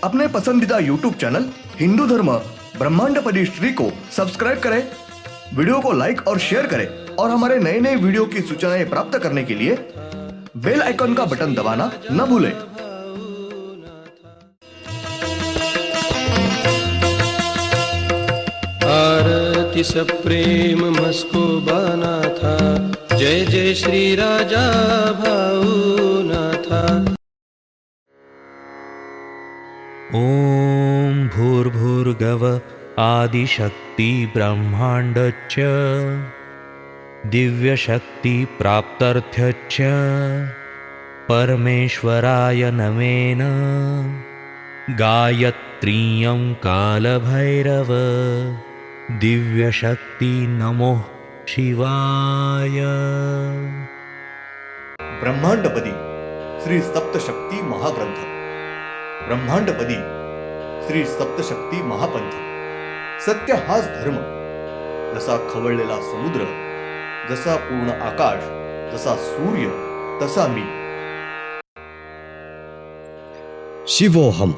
अपने पसंदीदा YouTube channel Hindu धर्म ब्रह्मांडपदी श्री को सब्सक्राइब करें, वीडियो को लाइक और शेयर करें और हमारे नए नए वीडियो की सूचनाएं प्राप्त करने के लिए बेल आइकन का बटन दबाना न भूलें। आरती सप्रेम मस्को बाना था, जय जय श्री राजा भाऊनाथा। ॐ भूर्भुर्गव आदिशक्ति ब्रह्माण्डच्च दिव्यशक्ति प्राप्त्यर्थच्च परमेश्वराय नमेन गायत्रीयं कालभैरव दिव्यशक्ति नमो शिवाय। ब्रह्मांडपदी श्री सप्तशक्ती महाग्रंथ, ब्रह्मांडपदी श्री सप्तशक्ती महापंथ। सत्य हाच धर्म, जसा खवळलेला समुद्र, जसा पूर्ण आकाश, जसा सूर्य तसा मी। शिवोहम।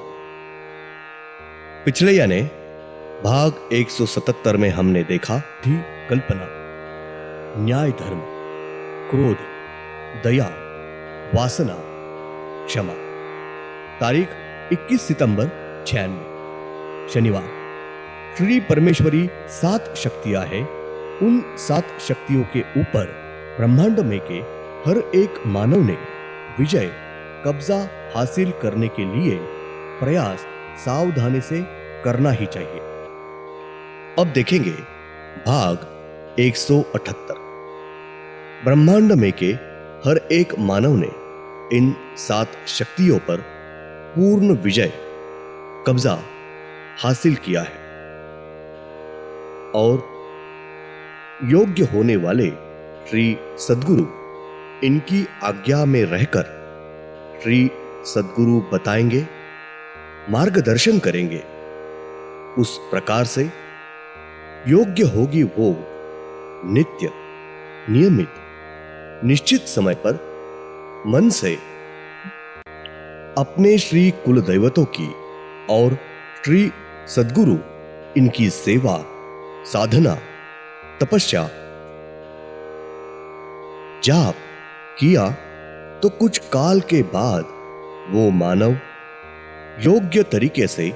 पिछले यानी भाग 177 में हमने देखा थी कल्पना, न्याय, धर्म, क्रोध, दया, वासना, क्षमा। तारीख 21 सितंबर 96, शनिवार। श्री परमेश्वरी 7 शक्तियां हैं। उन 7 शक्तियों के ऊपर ब्रह्मांड में के हर एक मानव ने विजय, कब्जा हासिल करने के लिए प्रयास सावधानी से करना ही चाहिए। अब देखेंगे भाग 178। ब्रह्मांड में के हर एक मानव ने इन 7 शक्तियों पर पूर्ण विजय, कब्जा हासिल किया है और योग्य होने वाले श्री सद्गुरु इनकी आज्ञा में रहकर श्री सद्गुरु बताएंगे, मार्गदर्शन करेंगे। उस प्रकार से योग्य होगी वो नित्य, नियमित, निश्चित समय पर मन से अपने श्री कुल दैवतों की और श्री सद्गुरु इनकी सेवा, साधना, तपस्या, जाप किया तो कुछ काल के बाद वो मानव योग्य तरीके से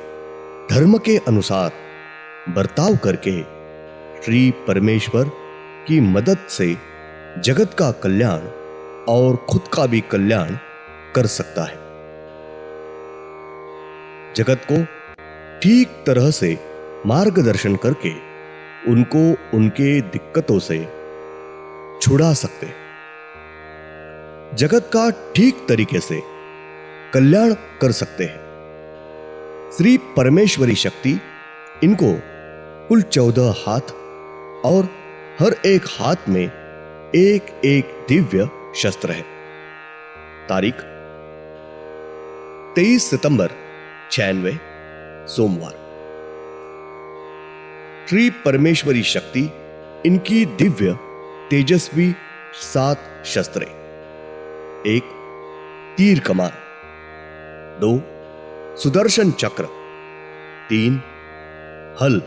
धर्म के अनुसार बर्ताव करके श्री परमेश्वर की मदद से जगत का कल्याण और खुद का भी कल्याण कर सकता है। जगत को ठीक तरह से मार्गदर्शन करके उनको उनके दिक्कतों से छुड़ा सकते, जगत का ठीक तरीके से कल्याण कर सकते हैं। श्री परमेश्वरी शक्ति इनको कुल 14 हाथ और हर एक हाथ में एक एक दिव्य शस्त्र है। तारीख 23 सितंबर 96, सोमवार। श्री परमेश्वरी शक्ति इनकी दिव्य तेजस्वी 7 शस्त्र: 1 तीर कमान, 2 सुदर्शन चक्र, 3 हल,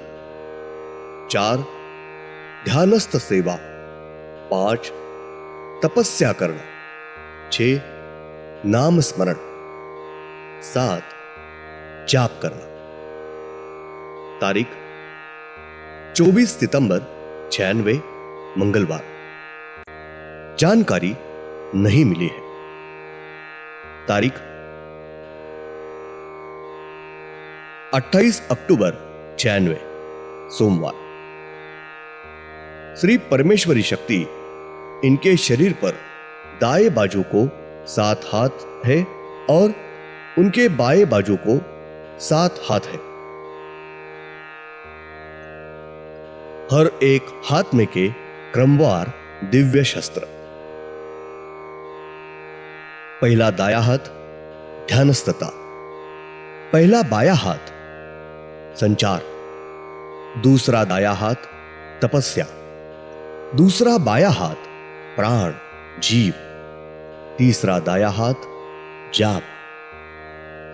4 ध्यानस्थ सेवा, 5 तपस्या करना, 6 नाम स्मरण, 7 जाप करना। तारीख 24 सितंबर 96, मंगलवार। जानकारी नहीं मिली है। तारीख 28 अक्टूबर 96, सोमवार। श्री परमेश्वरी शक्ति इनके शरीर पर दाएं बाजू को 7 हाथ है और उनके बाएं बाजू को 7 हाथ है। हर एक हाथ में के क्रमवार दिव्य शस्त्र: पहला दाया हाथ ध्यानस्थता, पहला बाया हाथ संचार, दूसरा दाया हाथ तपस्या, दूसरा बाया हाथ प्राण जीव, तीसरा दाया हाथ जाप,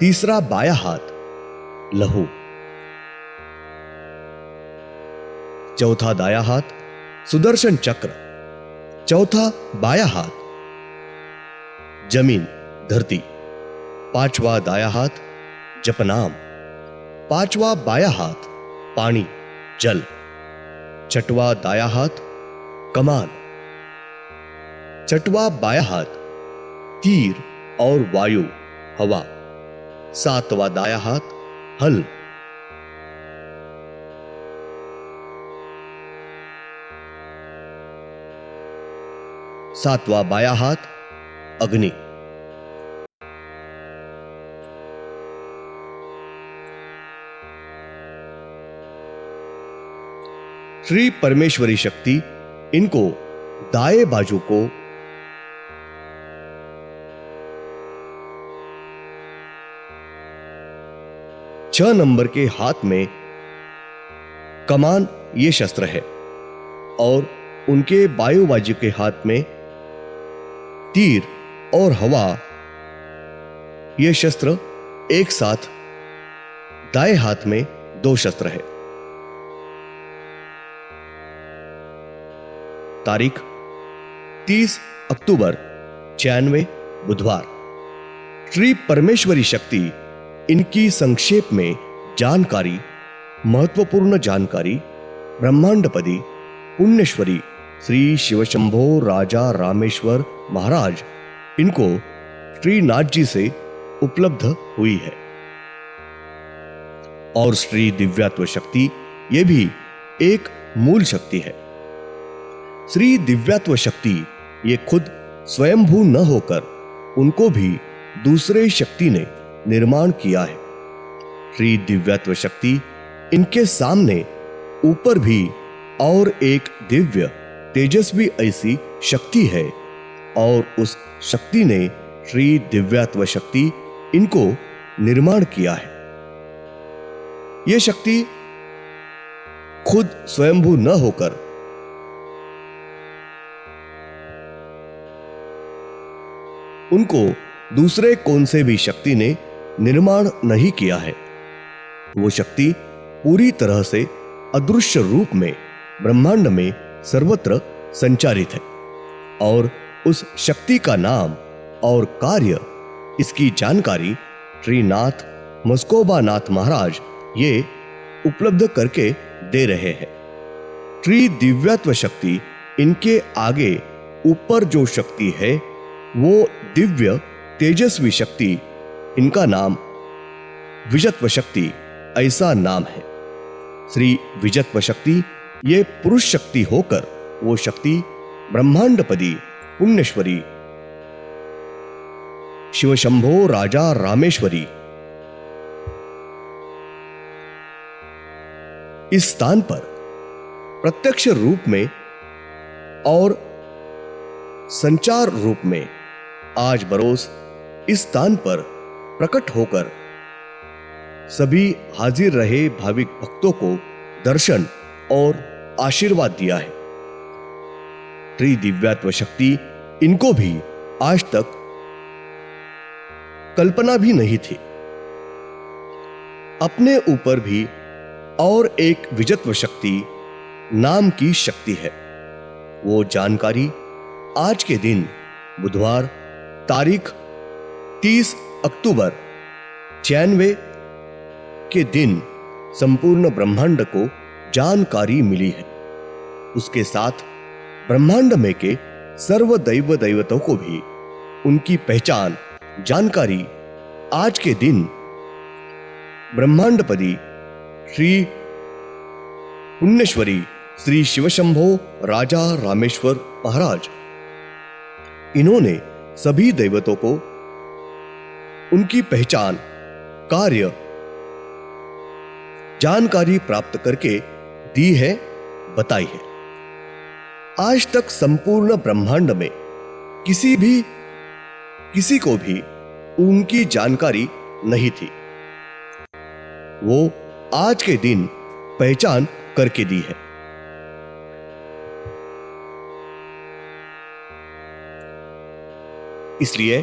तीसरा बाया हाथ लहू। चौथा दाया हाथ सुदर्शन चक्र। चौथा बाया हाथ जमीन धरती। पांचवा दाया हाथ जपनाम। पांचवा बाया हाथ पानी जल। छठवा दाया हाथ कमान। छठवा बाया हाथ तीर और वायु हवा। सातवां दाया हाथ हल। सातवां बाया हाथ अग्नि। श्री परमेश्वरी शक्ति इनको दाएं बाजू को छह नंबर के हाथ में कमान ये शस्त्र है और उनके बाएं बाजू के हाथ में तीर और हवा ये शस्त्र एक साथ दाएं हाथ में दो शस्त्र है। तारीख 30 अक्टूबर 96 बुधवार। श्री परमेश्वरी शक्ति इनकी संक्षेप में जानकारी, महत्वपूर्ण जानकारी ब्रह्मांडपति पुण्यश्वरी श्री शिवशंभो राजा रामेश्वर महाराज इनको श्रीनाथ जी से उपलब्ध हुई है। और श्री दिव्यात्व शक्ति ये भी एक मूल शक्ति है। श्री दिव्यात्व शक्ति ये खुद स्वयंभू न होकर उनको भी दूसरे शक्ति ने निर्माण किया है। श्री दिव्यात्व शक्ति इनके सामने ऊपर भी और एक दिव्य तेजस्वी ऐसी शक्ति है और उस शक्ति ने श्री दिव्यात्व शक्ति इनको निर्माण किया है। यह शक्ति खुद स्वयंभू न होकर उनको दूसरे कौन से भी शक्ति ने निर्माण नहीं किया है। वो शक्ति पूरी तरह से अदृश्य रूप में ब्रह्मांड में सर्वत्र संचारित है और उस शक्ति का नाम और कार्य इसकी जानकारी श्रीनाथ मस्कोबानाथ महाराज ये उपलब्ध करके दे रहे हैं। श्री दिव्यात्व शक्ति इनके आगे ऊपर जो शक्ति है वो दिव्य तेजस्वी शक्ति, इनका नाम विजत्व शक्ति ऐसा नाम है। श्री विजत्व शक्ति ये पुरुष शक्ति होकर वो शक्ति ब्रह्मांडपति पुण्यश्वरी शिवशंभो राजा रामेश्वरी इस स्थान पर प्रत्यक्ष रूप में और संचार रूप में आज बरोस इस स्थान पर प्रकट होकर सभी हाजिर रहे भाविक भक्तों को दर्शन और आशीर्वाद दिया है। श्री दिव्यात्व शक्ति इनको भी आज तक कल्पना भी नहीं थी। अपने ऊपर भी और एक विजत्व शक्ति नाम की शक्ति है। वो जानकारी आज के दिन बुधवार तारीख 30 अक्टूबर 96 के दिन संपूर्ण ब्रह्मांड को जानकारी मिली है। उसके साथ ब्रह्मांड में के सर्व दैव दैवतों को भी उनकी पहचान जानकारी आज के दिन ब्रह्मांडपति श्री पुण्यश्वरी श्री शिवशंभो राजा रामेश्वर महाराज इन्होंने सभी दैवतों को उनकी पहचान कार्य जानकारी प्राप्त करके दी है, बताई है। आज तक संपूर्ण ब्रह्मांड में किसी को भी उनकी जानकारी नहीं थी। वो आज के दिन पहचान करके दी है। इसलिए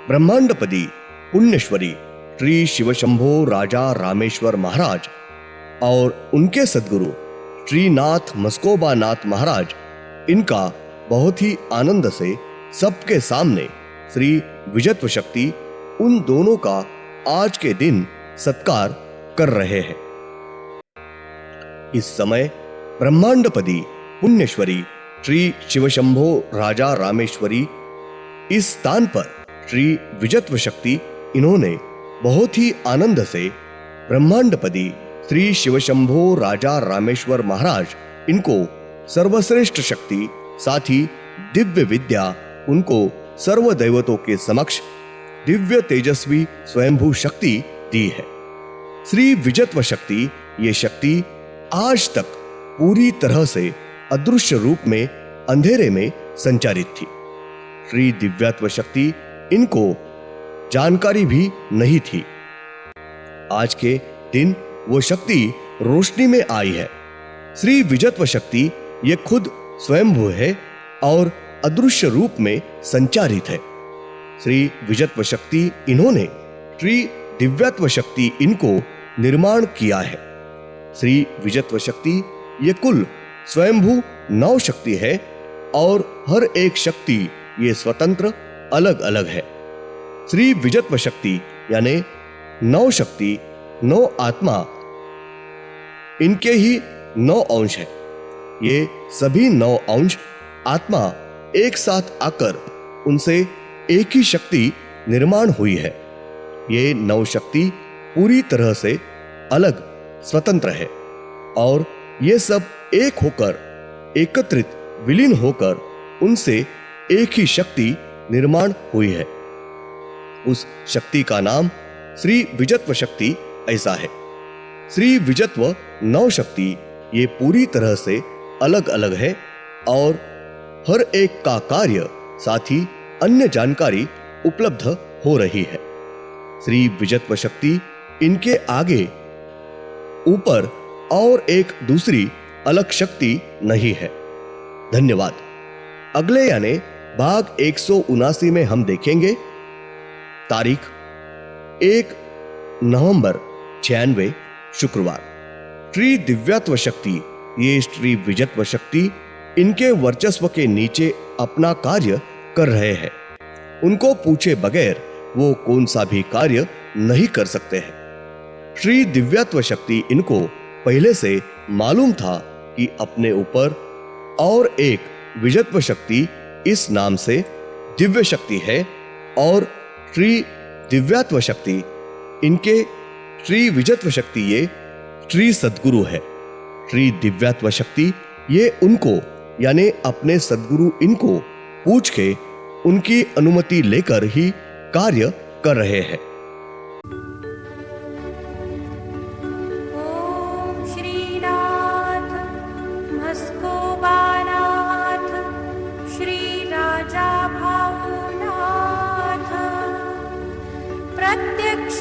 ब्रह्मांडपति पुण्यश्वरी श्री शिवशंभो राजा रामेश्वर महाराज और उनके सद्गुरु श्रीनाथ मस्कोबानाथ महाराज, इनका बहुत ही आनंद से सबके सामने श्री विजयत्व शक्ति उन दोनों का आज के दिन सत्कार कर रहे हैं। इस समय ब्रह्मांडपदी पुण्यश्वरी श्री शिवशंभो राजा रामेश्वरी इस स्थान पर श्री विजयत्व शक्ति इन्होंने बहुत ही आनंद से ब्रह्मांडपदी श्री शिवशंभो राजा रामेश्वर महाराज इनको सर्वश्रेष्ठ शक्ति, साथ ही दिव्य विद्या उनको सर्व दैवतों के समक्ष दिव्य तेजस्वी स्वयंभू शक्ति दी है। श्री विजयत्व शक्ति, ये शक्ति आज तक पूरी तरह से अदृश्य रूप में अंधेरे में संचारित थी। श्री दिव्यत्व शक्ति इनको जानकारी भी नहीं थी। आज के दिन वो शक्ति रोशनी में आई है। श्री विजयत्व शक्ति ये खुद स्वयंभू है और अदृश्य रूप में संचारित है। श्री विजयत्व शक्ति इन्होंने श्री दिव्यत्व शक्ति इनको निर्माण किया है। श्री विजयत्व शक्ति ये कुल स्वयंभू 9 शक्ति है और हर एक शक्ति ये स्वतंत्र अलग अलग है। श्री विजयत्व शक्ति यानी 9 शक्ति, 9 आत्मा, इनके ही 9 अंश है। ये सभी 9 अंश आत्मा एक साथ आकर उनसे एक ही शक्ति निर्माण हुई है। ये 9 शक्ति पूरी तरह से अलग स्वतंत्र है और ये सब एक होकर एकत्रित विलीन होकर उनसे एक ही शक्ति निर्माण हुई है। उस शक्ति का नाम श्री विजयत्व शक्ति ऐसा है। श्री विजयत्व 9 शक्ति ये पूरी तरह से अलग अलग है और हर एक का कार्य, साथ ही अन्य जानकारी उपलब्ध हो रही है। श्री विजयत्व शक्ति इनके आगे ऊपर और एक दूसरी अलग शक्ति नहीं है। धन्यवाद। अगले यानी भाग 179 में हम देखेंगे तारीख 1 नवंबर 96 शुक्रवार। श्री दिव्यत्व शक्ति, ये श्री विजयत्व शक्ति इनके वर्चस्व के नीचे अपना कार्य कर रहे हैं। उनको पूछे बगैर वो कौन सा भी कार्य नहीं कर सकते हैं। श्री दिव्यत्व शक्ति इनको पहले से मालूम था कि अपने ऊपर और एक विजयत्व शक्ति इस नाम से दिव्य शक्ति है और श्री दिव्यत्व शक्ति इनके श्री विजयत्व शक्ति ये श्री सद्गुरु है। श्री दिव्यत्व शक्ति ये उनको यानी अपने सद्गुरु इनको पूछ के उनकी अनुमति लेकर ही कार्य कर रहे हैं। ओम श्रीनाथ मस्कोबानाथ श्री राजा भावनाथ प्रत्यक्ष